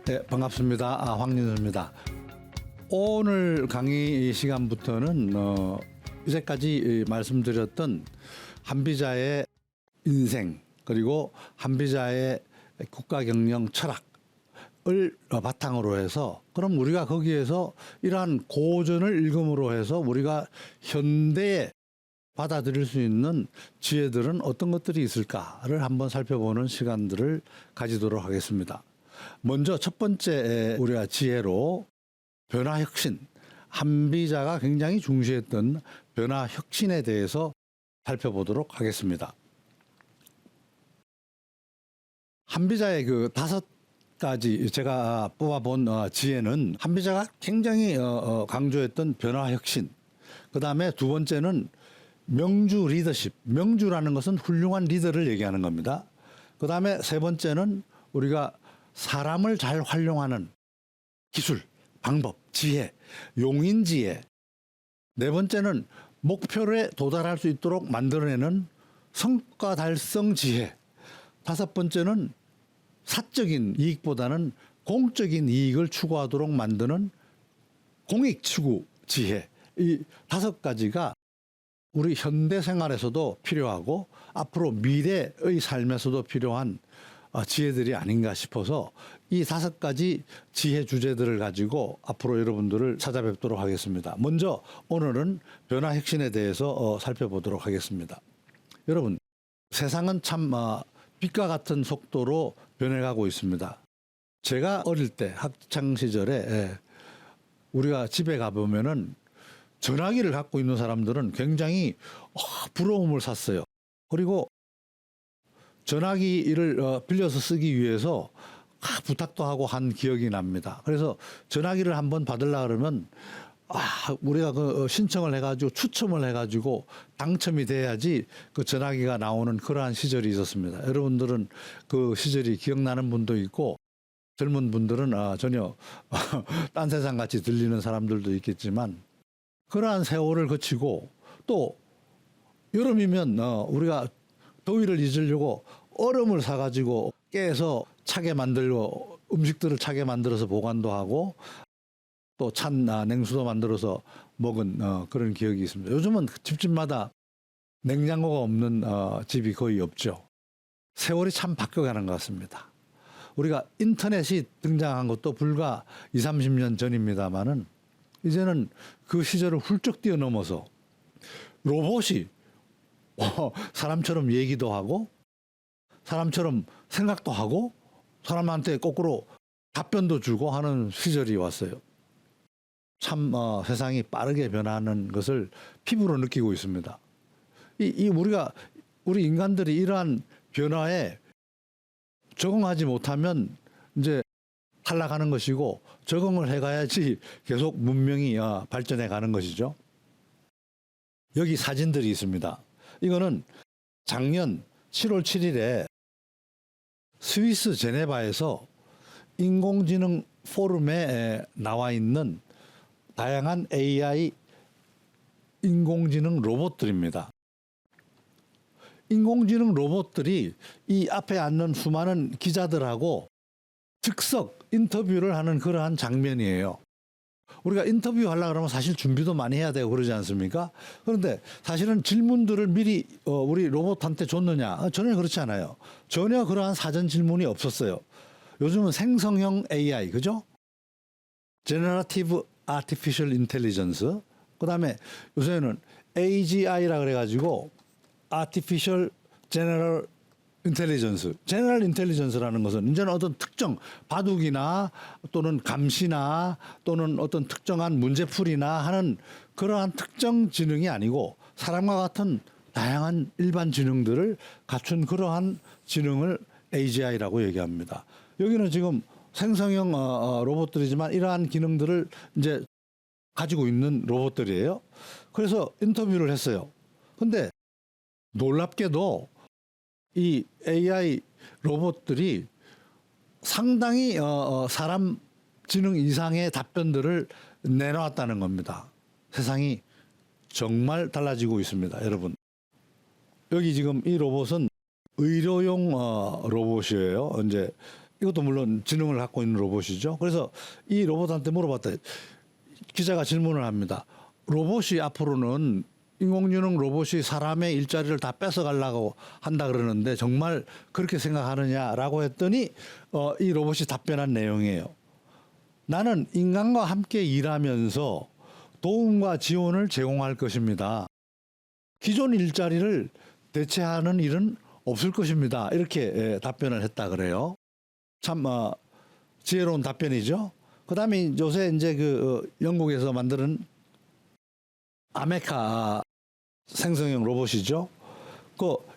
네, 반갑습니다. 황윤수입니다. 오늘 강의 시간부터는 이제까지 말씀드렸던 한비자의 인생 그리고 한비자의 국가경영 철학을 바탕으로 해서 그럼 우리가 거기에서 이러한 고전을 읽음으로 해서 우리가 현대에 받아들일 수 있는 지혜들은 어떤 것들이 있을까를 한번 살펴보는 시간들을 가지도록 하겠습니다. 먼저 첫 번째 우리가 지혜로 변화혁신, 한비자가 굉장히 중시했던 변화혁신에 대해서 살펴보도록 하겠습니다. 한비자의 그 5가지 제가 뽑아본 지혜는 한비자가 굉장히 강조했던 변화혁신, 그 다음에 두 번째는 명주 리더십, 명주라는 것은 훌륭한 리더를 얘기하는 겁니다. 그 다음에 세 번째는 우리가 사람을 잘 활용하는 기술, 방법, 지혜, 용인지혜. 네 번째는 목표에 도달할 수 있도록 만들어내는 성과 달성 지혜. 다섯 번째는 사적인 이익보다는 공적인 이익을 추구하도록 만드는 공익 추구 지혜. 이 5가지가 우리 현대 생활에서도 필요하고 앞으로 미래의 삶에서도 필요한 지혜들이 아닌가 싶어서 이 5가지 지혜 주제들을 가지고 앞으로 여러분들을 찾아뵙도록 하겠습니다. 먼저 오늘은 변화혁신에 대해서 살펴보도록 하겠습니다. 여러분, 세상은 참 빛과 같은 속도로 변해가고 있습니다. 제가 어릴 때 학창 시절에 우리가 집에 가보면은 전화기를 갖고 있는 사람들은 굉장히 부러움을 샀어요. 그리고 전화기를 빌려서 쓰기 위해서 부탁도 하고 한 기억이 납니다. 그래서 전화기를 한번 받으려고 그러면 우리가 그 신청을 해가지고 추첨을 해가지고 당첨이 돼야지 그 전화기가 나오는 그러한 시절이 있었습니다. 여러분들은 그 시절이 기억나는 분도 있고 젊은 분들은 전혀 딴 세상 같이 들리는 사람들도 있겠지만 그러한 세월을 거치고 또 여름이면 우리가 더위를 잊으려고 얼음을 사가지고 깨서 차게 만들고 음식들을 차게 만들어서 보관도 하고 또 찬 냉수도 만들어서 먹은 그런 기억이 있습니다. 요즘은 집집마다 냉장고가 없는 집이 거의 없죠. 세월이 참 바뀌어가는 것 같습니다. 우리가 인터넷이 등장한 것도 불과 20, 30년 전입니다만은 이제는 그 시절을 훌쩍 뛰어넘어서 로봇이 사람처럼 얘기도 하고 사람처럼 생각도 하고 사람한테 거꾸로 답변도 주고 하는 시절이 왔어요. 참 세상이 빠르게 변하는 것을 피부로 느끼고 있습니다. 우리 인간들이 이러한 변화에 적응하지 못하면 이제 탈락하는 것이고 적응을 해가야지 계속 문명이 발전해 가는 것이죠. 여기 사진들이 있습니다. 이거는 작년 7월 7일에 스위스 제네바에서 인공지능 포럼에 나와 있는 다양한 AI 인공지능 로봇들입니다. 인공지능 로봇들이 이 앞에 앉는 수많은 기자들하고 즉석 인터뷰를 하는 그러한 장면이에요. 우리가 인터뷰 하려고 그러면 사실 준비도 많이 해야 되고 그러지 않습니까? 그런데 사실은 질문들을 미리 우리 로봇한테 줬느냐? 전혀 그렇지 않아요. 전혀 그러한 사전 질문이 없었어요. 요즘은 생성형 AI, 그죠? Generative Artificial Intelligence. 그 다음에 요새는 AGI라 그래가지고 Artificial General 인텔리전스, 제너럴 인텔리전스라는 것은 이제는 어떤 특정 바둑이나 또는 감시나 또는 어떤 특정한 문제풀이나 하는 그러한 특정 지능이 아니고 사람과 같은 다양한 일반 지능들을 갖춘 그러한 지능을 AGI라고 얘기합니다. 여기는 지금 생성형 로봇들이지만 이러한 기능들을 이제 가지고 있는 로봇들이에요. 그래서 인터뷰를 했어요. 근데 놀랍게도 이 AI 로봇들이 상당히 사람 지능 이상의 답변들을 내놓았다는 겁니다. 세상이 정말 달라지고 있습니다, 여러분. 여기 지금 이 로봇은 의료용 로봇이에요. 이제 이것도 물론 지능을 갖고 있는 로봇이죠. 그래서 이 로봇한테 물어봤다. 기자가 질문을 합니다. 로봇이 앞으로는 인공지능 로봇이 사람의 일자리를 다 뺏어가려고 한다 그러는데 정말 그렇게 생각하느냐라고 했더니 이 로봇이 답변한 내용이에요. 나는 인간과 함께 일하면서 도움과 지원을 제공할 것입니다. 기존 일자리를 대체하는 일은 없을 것입니다. 이렇게 답변을 했다 그래요. 참 지혜로운 답변이죠. 그다음에 요새 이제 영국에서 만드는 아메카 생성형 로봇이죠.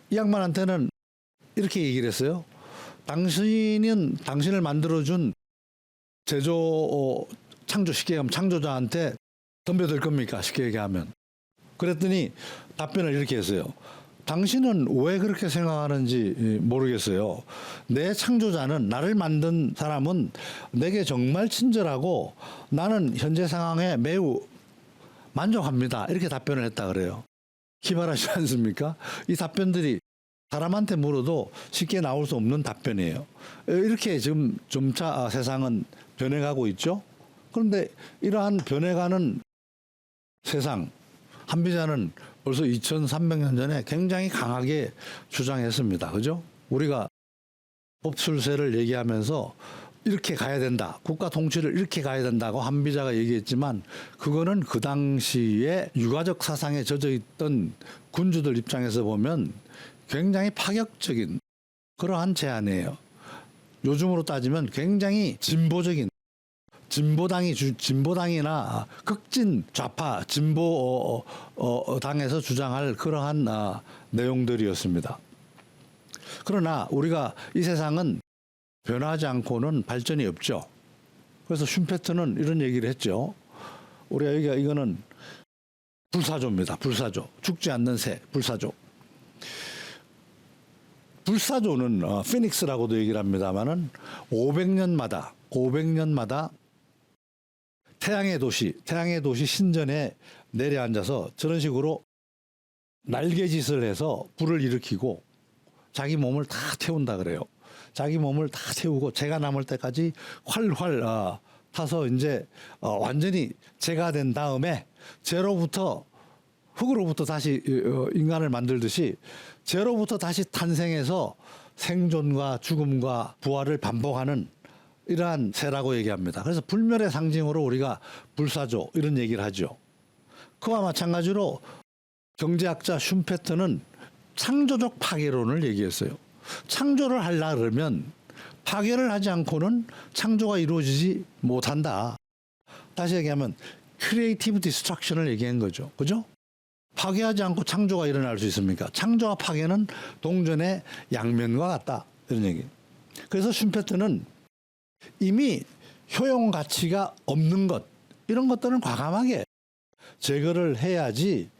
이 양반한테는 이렇게 얘기를 했어요. 당신은 당신을 만들어준 창조 쉽게 얘기하면 창조자한테 덤벼들 겁니까? 쉽게 얘기하면. 그랬더니 답변을 이렇게 했어요. 당신은 왜 그렇게 생각하는지 모르겠어요. 내 창조자는, 나를 만든 사람은 내게 정말 친절하고 나는 현재 상황에 매우 만족합니다. 이렇게 답변을 했다 그래요. 기발하지 않습니까? 이 답변들이 사람한테 물어도 쉽게 나올 수 없는 답변이에요. 이렇게 지금 점차 세상은 변해가고 있죠. 그런데 이러한 변해가는 세상, 한비자는 벌써 2300년 전에 굉장히 강하게 주장했습니다. 그죠? 우리가 법술세를 얘기하면서 이렇게 가야 된다. 국가 통치를 이렇게 가야 된다고 한비자가 얘기했지만 그거는 그 당시에 유가적 사상에 젖어 있던 군주들 입장에서 보면 굉장히 파격적인 그러한 제안이에요. 요즘으로 따지면 굉장히 진보적인 진보당이나 극진 좌파 진보 당에서 주장할 그러한 내용들이었습니다. 그러나 우리가 이 세상은 변하지 않고는 발전이 없죠. 그래서 슈페트는 이런 얘기를 했죠. 우리가 이거는 불사조입니다. 불사조. 죽지 않는 새, 불사조. 불사조는 피닉스라고도 얘기를 합니다만은 500년마다 태양의 도시 신전에 내려앉아서 저런 식으로 날개짓을 해서 불을 일으키고 자기 몸을 다 태운다 그래요. 자기 몸을 다 태우고 재가 남을 때까지 활활 타서 이제 완전히 재가 된 다음에 흙으로부터 다시 인간을 만들듯이 제로부터 다시 탄생해서 생존과 죽음과 부활을 반복하는 이러한 새라고 얘기합니다. 그래서 불멸의 상징으로 우리가 불사조 이런 얘기를 하죠. 그와 마찬가지로 경제학자 슈페트는 창조적 파괴론을 얘기했어요. 창조를 하려 그러면 파괴를 하지 않고는 창조가 이루어지지 못한다. 다시 얘기하면 크리에이티브 디스트럭션을 얘기한 거죠. 그죠? 파괴하지 않고 창조가 일어날 수 있습니까? 창조와 파괴는 동전의 양면과 같다. 이런 얘기. 그래서 슈페트는 이미 효용 가치가 없는 것, 이런 것들은 과감하게 제거를 해야지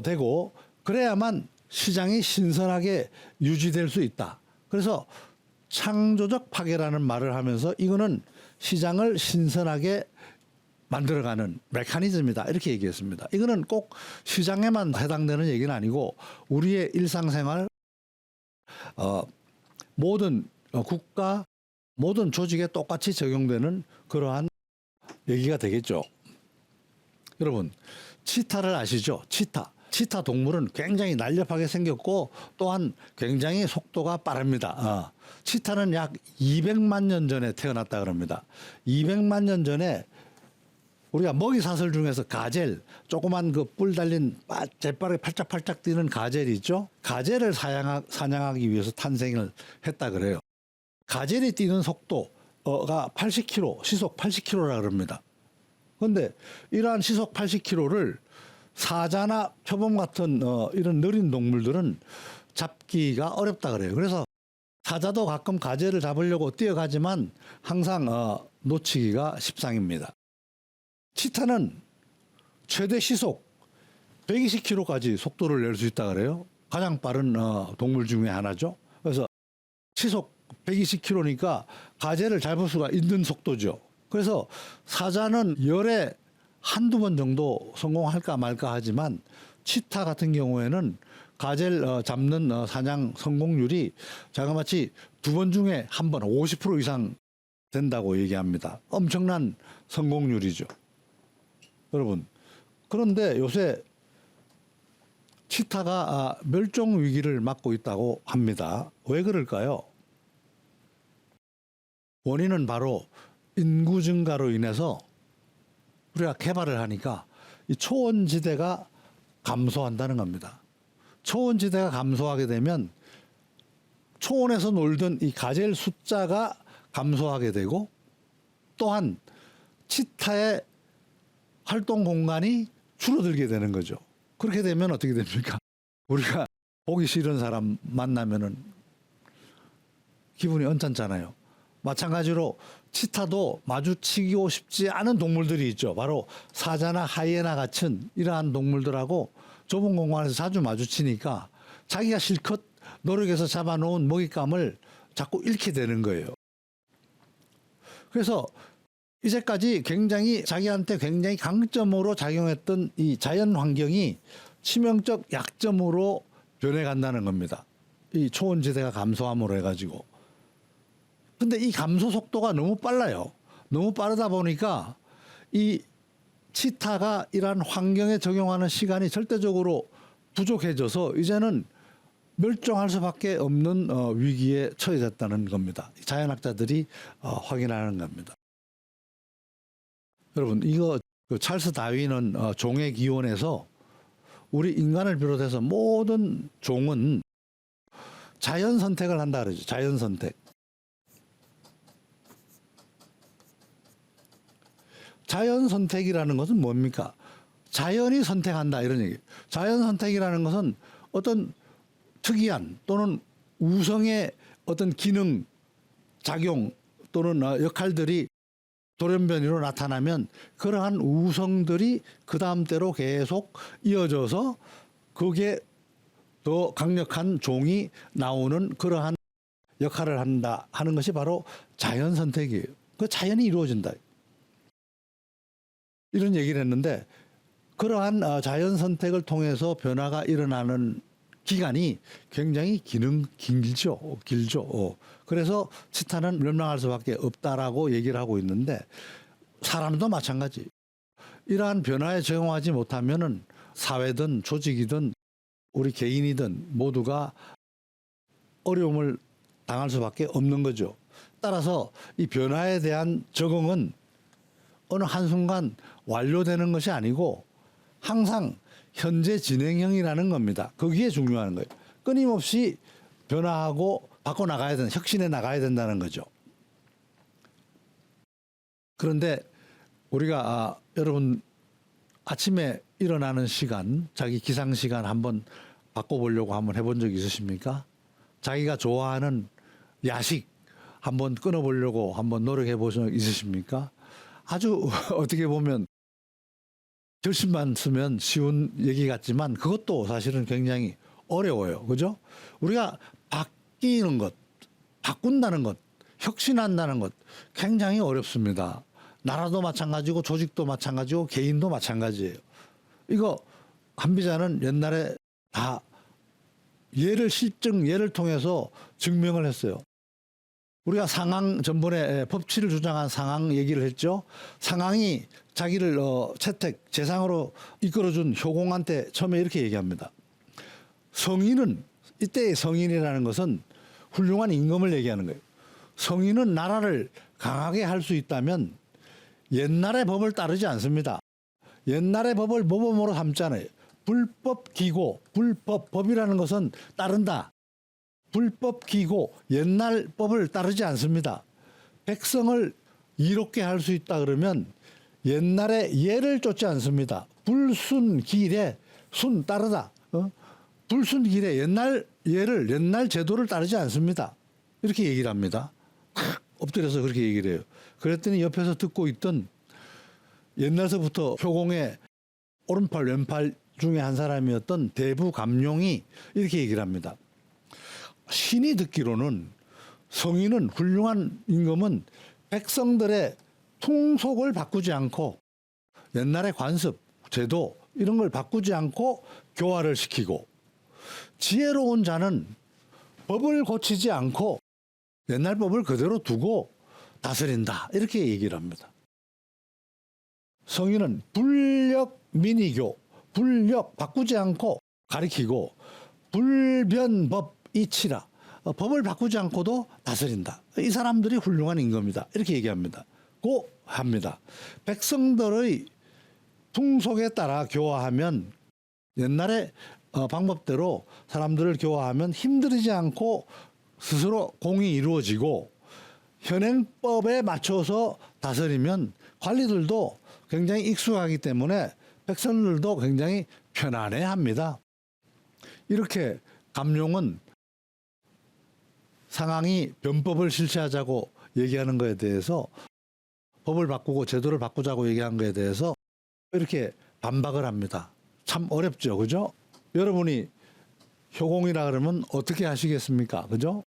되고 그래야만 시장이 신선하게 유지될 수 있다. 그래서 창조적 파괴라는 말을 하면서 이거는 시장을 신선하게 만들어가는 메커니즘이다. 이렇게 얘기했습니다. 이거는 꼭 시장에만 해당되는 얘기는 아니고 우리의 일상생활, 모든 국가, 모든 조직에 똑같이 적용되는 그러한 얘기가 되겠죠. 여러분, 치타를 아시죠? 치타 동물은 굉장히 날렵하게 생겼고 또한 굉장히 속도가 빠릅니다. 치타는 약 200만 년 전에 태어났다 그럽니다. 200만 년 전에 우리가 먹이 사슬 중에서 가젤, 조그만 그 뿔 달린 재빠르게 팔짝팔짝 뛰는 가젤이 있죠. 가젤을 사냥하기 위해서 탄생을 했다 그래요. 가젤이 뛰는 속도가 80km, 시속 80km라 그럽니다. 그런데 이러한 시속 80km를 사자나 표범 같은 이런 느린 동물들은 잡기가 어렵다 그래요. 그래서 사자도 가끔 가젤을 잡으려고 뛰어가지만 항상 놓치기가 십상입니다. 치타는 최대 시속 120km까지 속도를 낼 수 있다 그래요. 가장 빠른 동물 중에 하나죠. 그래서 시속 120km니까 가젤을 잡을 수가 있는 속도죠. 그래서 사자는 열에 한두 번 정도 성공할까 말까 하지만 치타 같은 경우에는 가젤 잡는 사냥 성공률이 자그마치 2번 중에 1번 50% 이상 된다고 얘기합니다. 엄청난 성공률이죠. 여러분, 그런데 요새 치타가 멸종 위기를 맞고 있다고 합니다. 왜 그럴까요? 원인은 바로 인구 증가로 인해서 우리가 개발을 하니까 이 초원지대가 감소한다는 겁니다. 초원지대가 감소하게 되면 초원에서 놀던 이 가젤 숫자가 감소하게 되고, 또한 치타의 활동 공간이 줄어들게 되는 거죠. 그렇게 되면 어떻게 됩니까? 우리가 보기 싫은 사람 만나면은 기분이 언짢잖아요. 마찬가지로 치타도 마주치고 싶지 않은 동물들이 있죠. 바로 사자나 하이에나 같은 이러한 동물들하고 좁은 공간에서 자주 마주치니까 자기가 실컷 노력해서 잡아놓은 먹잇감을 자꾸 잃게 되는 거예요. 그래서 이제까지 자기한테 굉장히 강점으로 작용했던 이 자연 환경이 치명적 약점으로 변해간다는 겁니다. 이 초원지대가 감소함으로 해가지고. 근데 이 감소 속도가 너무 빨라요. 너무 빠르다 보니까 이 치타가 이러한 환경에 적용하는 시간이 절대적으로 부족해져서 이제는 멸종할 수밖에 없는 위기에 처해졌다는 겁니다. 자연학자들이 확인하는 겁니다. 여러분, 이거 찰스 다윈은 종의 기원에서 우리 인간을 비롯해서 모든 종은 자연 선택을 한다 그러죠. 자연 선택. 자연 선택이라는 것은 뭡니까? 자연이 선택한다 이런 얘기. 자연 선택이라는 것은 어떤 특이한 또는 우성의 어떤 기능, 작용 또는 역할들이 돌연변이로 나타나면 그러한 우성들이 그 다음 때로 계속 이어져서 그게 더 강력한 종이 나오는 그러한 역할을 한다 하는 것이 바로 자연 선택이에요. 그 자연이 이루어진다. 이런 얘기를 했는데, 그러한 자연 선택을 통해서 변화가 일어나는 기간이 굉장히 길죠. 그래서 치타는 멸망할 수밖에 없다라고 얘기를 하고 있는데, 사람도 마찬가지. 이러한 변화에 적응하지 못하면은 사회든 조직이든 우리 개인이든 모두가 어려움을 당할 수밖에 없는 거죠. 따라서 이 변화에 대한 적응은 어느 한순간 완료되는 것이 아니고 항상 현재 진행형이라는 겁니다. 거기에 중요한 거예요. 끊임없이 변화하고 바꿔나가야 된다. 혁신해 나가야 된다는 거죠. 그런데 우리가 여러분 아침에 일어나는 시간, 자기 기상 시간 한번 바꿔보려고 한번 해본 적 있으십니까? 자기가 좋아하는 야식 한번 끊어보려고 한번 노력해 보신 적 있으십니까? 아주 어떻게 보면 결심만 쓰면 쉬운 얘기 같지만 그것도 사실은 굉장히 어려워요. 그죠? 우리가 바뀌는 것, 바꾼다는 것, 혁신한다는 것 굉장히 어렵습니다. 나라도 마찬가지고 조직도 마찬가지고 개인도 마찬가지예요. 이거 한비자는 옛날에 다 예를 통해서 증명을 했어요. 우리가 상항 전번에 법치를 주장한 상항 얘기를 했죠. 상항이 자기를 채택 재상으로 이끌어준 효공한테 처음에 이렇게 얘기합니다. 성인은, 이때의 성인이라는 것은 훌륭한 임금을 얘기하는 거예요. 성인은 나라를 강하게 할 수 있다면 옛날의 법을 따르지 않습니다. 옛날의 법을 모범으로 삼잖아요. 불법 기고, 법이라는 것은 따른다. 불법 기고, 옛날 법을 따르지 않습니다. 백성을 이롭게 할 수 있다 그러면 옛날의 예를 쫓지 않습니다. 불순길에 순 따르다. 불순길에 옛날 예를, 옛날 제도를 따르지 않습니다. 이렇게 얘기를 합니다. 엎드려서 그렇게 얘기를 해요. 그랬더니 옆에서 듣고 있던 옛날서부터 효공의 오른팔 왼팔 중에 한 사람이었던 대부 감룡이 이렇게 얘기를 합니다. 신이 듣기로는 성인은, 훌륭한 임금은 백성들의 풍속을 바꾸지 않고 옛날의 관습, 제도 이런 걸 바꾸지 않고 교화를 시키고 지혜로운 자는 법을 고치지 않고 옛날 법을 그대로 두고 다스린다. 이렇게 얘기를 합니다. 성인은 불력 민의교, 불력 바꾸지 않고 가리키고 불변법 이치라. 법을 바꾸지 않고도 다스린다. 이 사람들이 훌륭한 임금이다. 이렇게 얘기합니다. 고 합니다. 백성들의 풍속에 따라 교화하면 옛날에 방법대로 사람들을 교화하면 힘들이지 않고 스스로 공이 이루어지고 현행법에 맞춰서 다스리면 관리들도 굉장히 익숙하기 때문에 백성들도 굉장히 편안해합니다. 이렇게 감룡은 상황이 변법을 실시하자고 얘기하는 것에 대해서 법을 바꾸고 제도를 바꾸자고 얘기한 것에 대해서 이렇게 반박을 합니다. 참 어렵죠, 그죠? 여러분이 효공이라 그러면 어떻게 하시겠습니까, 그죠?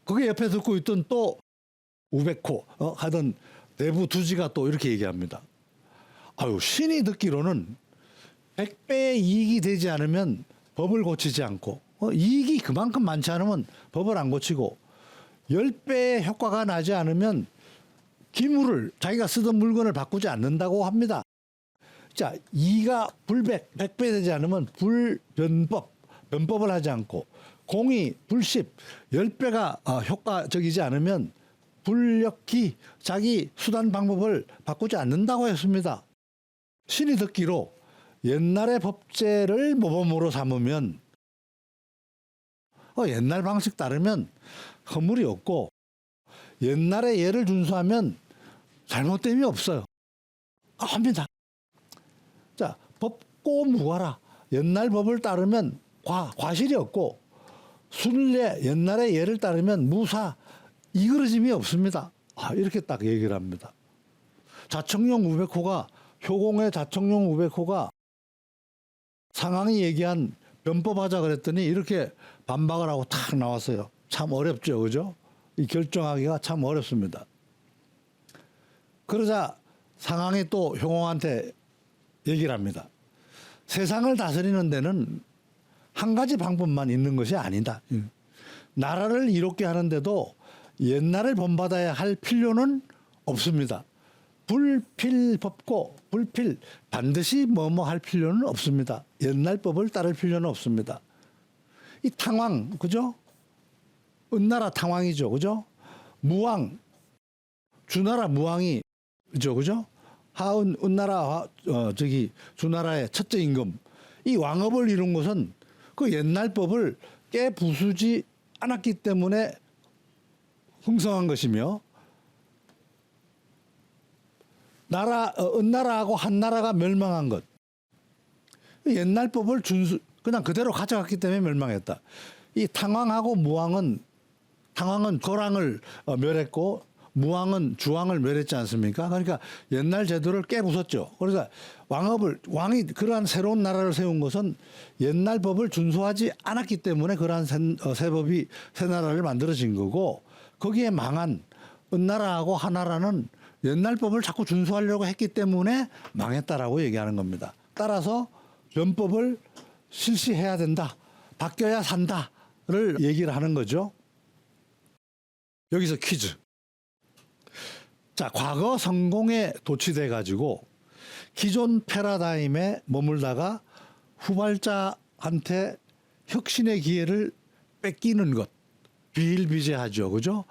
그게 옆에 듣고 있던 또 우베코 하던 내부 두지가 또 이렇게 얘기합니다. 아유, 신이 듣기로는 100배의 이익이 되지 않으면 법을 고치지 않고 이익이 그만큼 많지 않으면 법을 안 고치고 10배의 효과가 나지 않으면 기물을 자기가 쓰던 물건을 바꾸지 않는다고 합니다. 자, 이가 불백, 100배 되지 않으면 불변법, 변법을 하지 않고 공이 불십, 10배가 효과적이지 않으면 불력기, 자기 수단 방법을 바꾸지 않는다고 했습니다. 신이 듣기로 옛날의 법제를 모범으로 삼으면 옛날 방식 따르면 허물이 없고 옛날의 예를 준수하면 잘못됨이 없어요. 합니다. 자, 법고 무과라. 옛날 법을 따르면 과실이 없고 순례 옛날의 예를 따르면 무사 이그러짐이 없습니다. 이렇게 딱 얘기를 합니다. 자청룡 우백호가 효공의 자청룡 우백호가 상황이 얘기한 변법하자 그랬더니 이렇게 반박을 하고 탁 나왔어요. 참 어렵죠, 그죠? 이 결정하기가 참 어렵습니다. 그러자 상황이 또 효공한테 얘기를 합니다. 세상을 다스리는 데는 한 가지 방법만 있는 것이 아니다. 나라를 이롭게 하는데도 옛날을 본받아야 할 필요는 없습니다. 불필법고 불필 반드시 뭐뭐 할 필요는 없습니다. 옛날 법을 따를 필요는 없습니다. 이 탕왕 그죠? 은나라 탕왕이죠, 그죠? 무왕 주나라 무왕이 그죠? 하은 은나라 주나라의 첫째 임금 이 왕업을 이룬 것은 그 옛날 법을 깨부수지 않았기 때문에 흥성한 것이며 은나라하고 한나라가 멸망한 것 옛날 법을 그냥 그대로 가져갔기 때문에 멸망했다. 이 탕왕하고 무왕은 탕왕은 거랑을 멸했고 무왕은 주왕을 멸했지 않습니까? 그러니까 옛날 제도를 깨부쉈죠. 그래서 왕이 그러한 새로운 나라를 세운 것은 옛날 법을 준수하지 않았기 때문에 그러한 새 나라를 만들어진 거고 거기에 망한 은나라하고 한나라는 옛날 법을 자꾸 준수하려고 했기 때문에 망했다라고 얘기하는 겁니다. 따라서 변법을 실시해야 된다. 바뀌어야 산다를 얘기를 하는 거죠. 여기서 퀴즈. 자, 과거 성공에 도취돼 가지고 기존 패러다임에 머물다가 후발자한테 혁신의 기회를 뺏기는 것. 비일비재하죠. 그죠?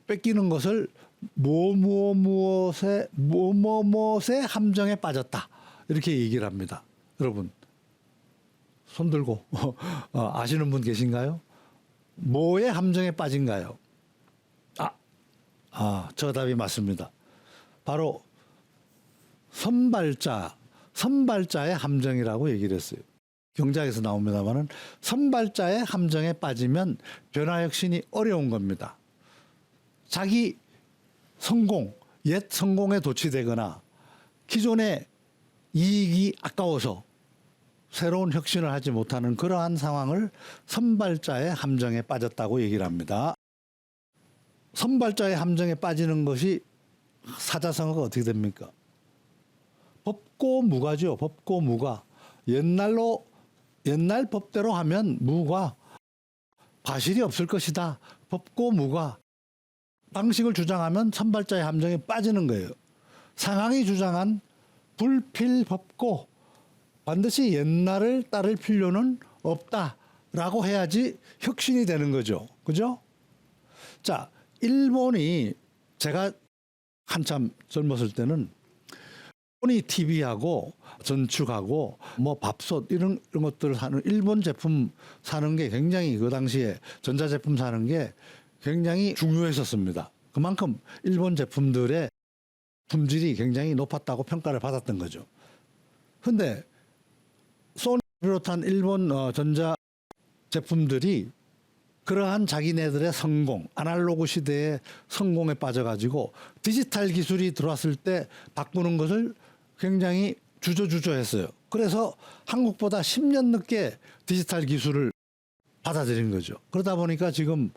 뺏기는 것을 무엇의 함정에 빠졌다. 이렇게 얘기를 합니다. 여러분 손 들고 아시는 분 계신가요? 뭐의 함정에 빠진가요? 정답이 맞습니다. 바로 선발자의 함정이라고 얘기를 했어요. 경제학에서 나옵니다만은 선발자의 함정에 빠지면 변화 혁신이 어려운 겁니다. 자기 옛 성공에 도취되거나 기존의 이익이 아까워서 새로운 혁신을 하지 못하는 그러한 상황을 선발자의 함정에 빠졌다고 얘기를 합니다. 선발자의 함정에 빠지는 것이 사자성어가 어떻게 됩니까? 법고무가죠. 법고무가. 옛날로 옛날 법대로 하면 무과 과실이 없을 것이다. 법고 무과 방식을 주장하면 선발자의 함정에 빠지는 거예요. 상황이 주장한 불필법고 반드시 옛날을 따를 필요는 없다라고 해야지 혁신이 되는 거죠. 그죠? 자, 일본이 제가 한참 젊었을 때는 소니 TV하고 전축하고 뭐 밥솥 이런 것들을 사는 일본 제품 사는 게 굉장히 그 당시에 전자제품 사는 게 굉장히 중요했었습니다. 그만큼 일본 제품들의 품질이 굉장히 높았다고 평가를 받았던 거죠. 근데 소니 비롯한 일본 전자 제품들이 그러한 자기네들의 성공, 아날로그 시대의 성공에 빠져가지고 디지털 기술이 들어왔을 때 바꾸는 것을 굉장히 주저주저했어요. 그래서 한국보다 10년 늦게 디지털 기술을 받아들인 거죠. 그러다 보니까 지금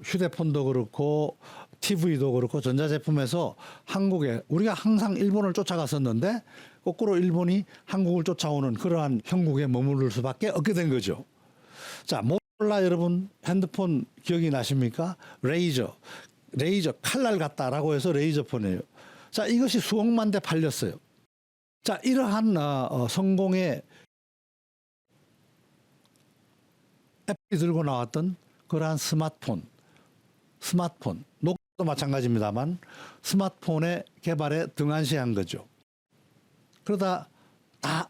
휴대폰도 그렇고 TV도 그렇고 전자제품에서 한국에 우리가 항상 일본을 쫓아갔었는데 거꾸로 일본이 한국을 쫓아오는 그러한 형국에 머무를 수밖에 없게 된 거죠. 자, 모토로라 여러분 핸드폰 기억이 나십니까? 레이저 칼날 같다라고 해서 레이저폰이에요. 자, 이것이 수억만 대 팔렸어요. 자, 이러한 성공의 앱이 들고 나왔던 그러한 스마트폰, 노키아도 마찬가지입니다만 스마트폰의 개발에 등한시한 거죠. 그러다 다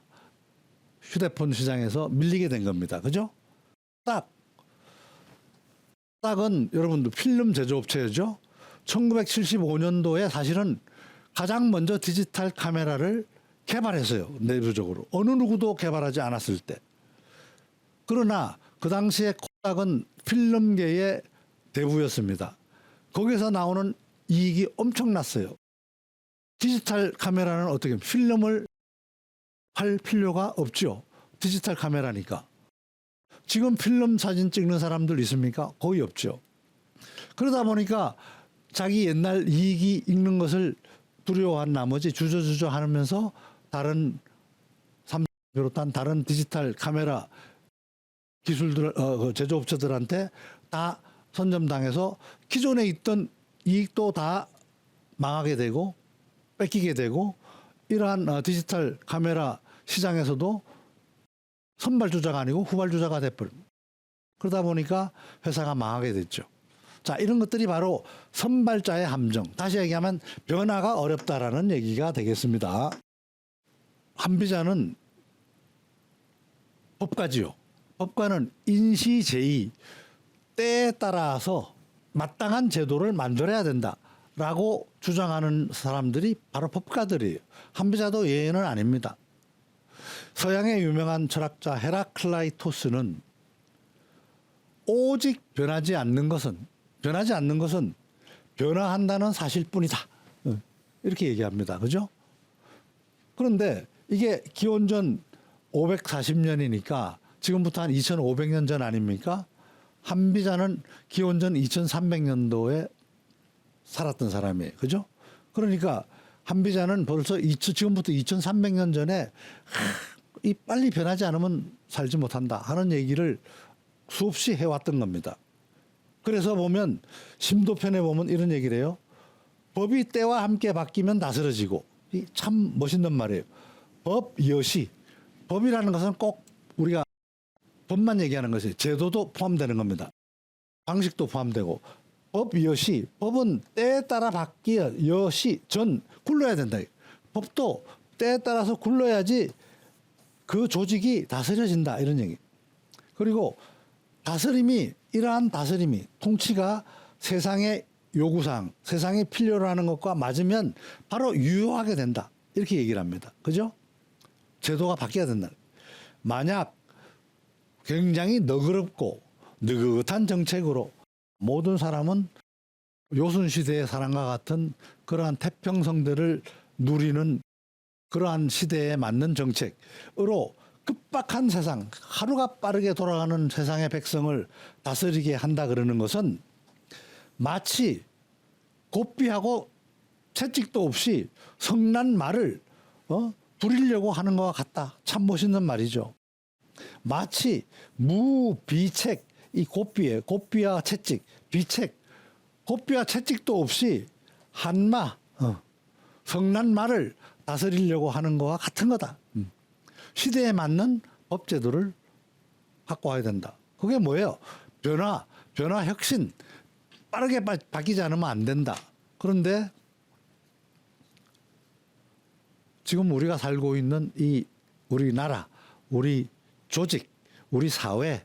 휴대폰 시장에서 밀리게 된 겁니다. 그죠? 딱은 여러분들 필름 제조업체죠. 1975년도에 사실은 가장 먼저 디지털 카메라를 개발했어요. 내부적으로. 어느 누구도 개발하지 않았을 때. 그러나 그 당시에 코닥은 필름계의 대부였습니다. 거기서 나오는 이익이 엄청났어요. 디지털 카메라는 어떻게 필름을 할 필요가 없죠. 디지털 카메라니까. 지금 필름 사진 찍는 사람들 있습니까? 거의 없죠. 그러다 보니까 자기 옛날 이익이 있는 것을 두려워한 나머지 주저주저 하면서 다른 삼성 비롯한 다른 디지털 카메라 기술들 제조업체들한테 다 선점당해서 기존에 있던 이익도 다 망하게 되고 뺏기게 되고 이러한 디지털 카메라 시장에서도 선발주자가 아니고 후발주자가 돼버립니다. 그러다 보니까 회사가 망하게 됐죠. 자, 이런 것들이 바로 선발자의 함정. 다시 얘기하면 변화가 어렵다라는 얘기가 되겠습니다. 한비자는 법가지요. 법가는 인시제의, 때에 따라서 마땅한 제도를 만들어야 된다라고 주장하는 사람들이 바로 법가들이에요. 한비자도 예외는 아닙니다. 서양의 유명한 철학자 헤라클라이토스는 오직 변하지 않는 것은 변화한다는 사실뿐이다. 이렇게 얘기합니다. 그죠? 그런데 이게 기원전 540년이니까 지금부터 한 2500년 전 아닙니까? 한비자는 기원전 2300년도에 살았던 사람이에요. 그죠? 그러니까 한비자는 벌써 지금부터 2300년 전에 이 빨리 변하지 않으면 살지 못한다 하는 얘기를 수없이 해왔던 겁니다. 그래서 보면 심도편에 보면 이런 얘기를 해요. 법이 때와 함께 바뀌면 다스러지고. 참 멋있는 말이에요. 법여시. 법이라는 것은 꼭 우리가 법만 얘기하는 것이 제도도 포함되는 겁니다. 방식도 포함되고. 법여시. 법은 때에 따라 바뀌어 여시 전 굴러야 된다. 법도 때에 따라서 굴러야지 그 조직이 다스려진다 이런 얘기. 그리고 이러한 다스림이 통치가 세상의 요구사항, 세상이 필요로 하는 것과 맞으면 바로 유효하게 된다. 이렇게 얘기를 합니다. 그죠? 제도가 바뀌어야 된다. 만약 굉장히 너그럽고 느긋한 정책으로 모든 사람은 요순시대의 사람과 같은 그러한 태평성대를 누리는 그러한 시대에 맞는 정책으로 급박한 세상, 하루가 빠르게 돌아가는 세상의 백성을 다스리게 한다 그러는 것은 마치 고삐하고 채찍도 없이 성난 말을 부리려고 하는 것과 같다. 참 멋있는 말이죠. 마치 무비책, 이 고삐에 고삐와 채찍, 비책, 고삐와 채찍도 없이 한마, 성난말을 다스리려고 하는 거와 같은 거다. 시대에 맞는 법제도를 바꿔야 된다. 그게 뭐예요? 변화, 혁신, 빠르게 바뀌지 않으면 안 된다. 그런데 지금 우리가 살고 있는 이 우리나라, 우리 조직, 우리 사회,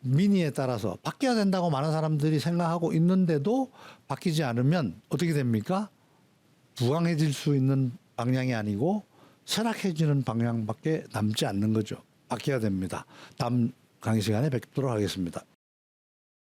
민의에 따라서 바뀌어야 된다고 많은 사람들이 생각하고 있는데도 바뀌지 않으면 어떻게 됩니까? 부강해질 수 있는 방향이 아니고 쇠락해지는 방향밖에 남지 않는 거죠. 바뀌어야 됩니다. 다음 강의 시간에 뵙도록 하겠습니다.